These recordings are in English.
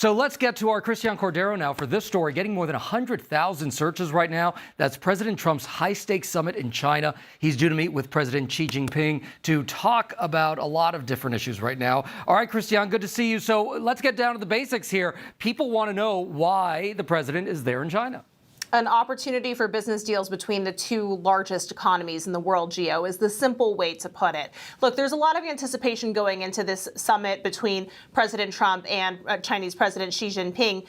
So let's get to our Christiane Cordero now for this story. Getting more than 100,000 searches right now. That's President Trump's high-stakes summit in China. He's due to meet with President Xi Jinping to talk about a lot of different issues right now. All right, Christiane, good to see you. So let's get down to the basics here. People want to know why the president is there in China. An opportunity for business deals between the two largest economies in the world, Gio, is the simple way to put it. Look, there's a lot of anticipation going into this summit between President Trump and Chinese President Xi Jinping,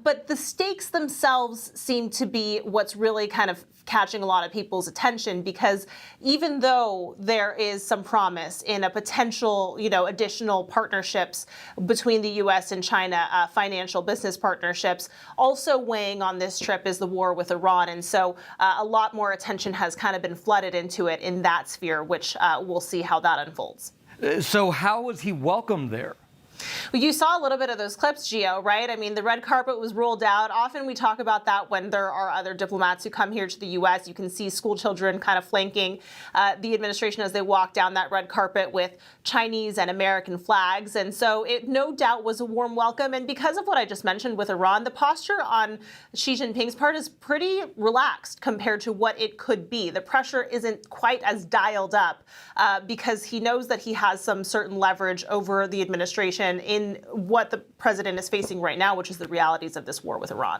but the stakes themselves seem to be what's really kind of catching a lot of people's attention, because even though there is some promise in a potential, additional partnerships between the U.S. and China, financial business partnerships, also weighing on this trip is the war with Iran. And so a lot more attention has kind of been flooded into it in that sphere, which we'll see how that unfolds. So how was he welcomed there? Well, you saw a little bit of those clips, Gio, right? I mean, the red carpet was rolled out. Often we talk about that when there are other diplomats who come here to the U.S. You can see school children kind of flanking the administration as they walk down that red carpet with Chinese and American flags. And so it no doubt was a warm welcome. And because of what I just mentioned with Iran, the posture on Xi Jinping's part is pretty relaxed compared to what it could be. The pressure isn't quite as dialed up because he knows that he has some certain leverage over the administration in what the president is facing right now, which is the realities of this war with Iran.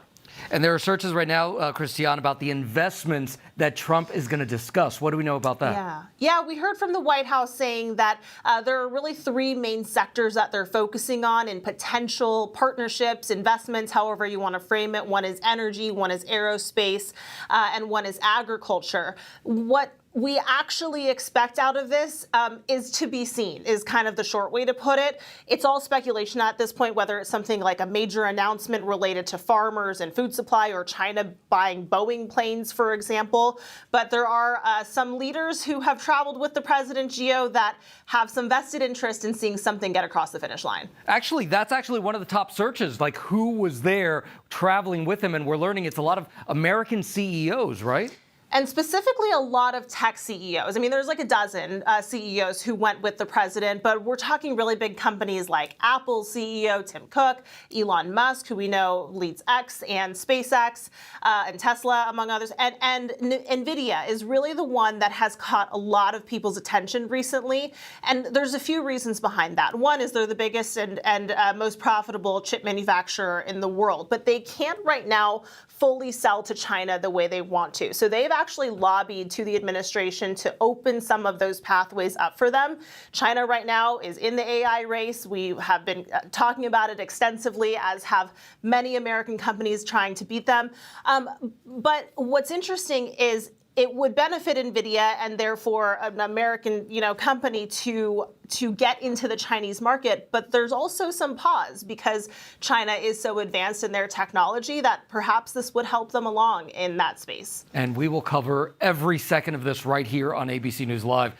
And there are searches right now, Christiane, about the investments that Trump is going to discuss. What do we know about that? Yeah, we heard from the White House saying that there are really three main sectors that they're focusing on in potential partnerships, investments, however you want to frame it. One is energy, one is aerospace, and one is agriculture. What we actually expect out of this is to be seen, is kind of the short way to put it. It's all speculation at this point, whether it's something like a major announcement related to farmers and food supply, or China buying Boeing planes, for example. But there are some leaders who have traveled with the president, Gio, that have some vested interest in seeing something get across the finish line. Actually, that's actually one of the top searches, like who was there traveling with him. And we're learning it's a lot of American CEOs, right? And specifically a lot of tech CEOs. I mean, there's like a dozen CEOs who went with the president, but we're talking really big companies like Apple's CEO, Tim Cook, Elon Musk, who we know leads X and SpaceX, and Tesla, among others. And NVIDIA is really the one that has caught a lot of people's attention recently. And there's a few reasons behind that. One is they're the biggest and most profitable chip manufacturer in the world, but they can't right now fully sell to China the way they want to. So they've actually lobbied to the administration to open some of those pathways up for them. China right now is in the AI race. We have been talking about it extensively, as have many American companies trying to beat them. But what's interesting is it would benefit NVIDIA and therefore an American, company to get into the Chinese market. But there's also some pause because China is so advanced in their technology that perhaps this would help them along in that space. And we will cover every second of this right here on ABC News Live.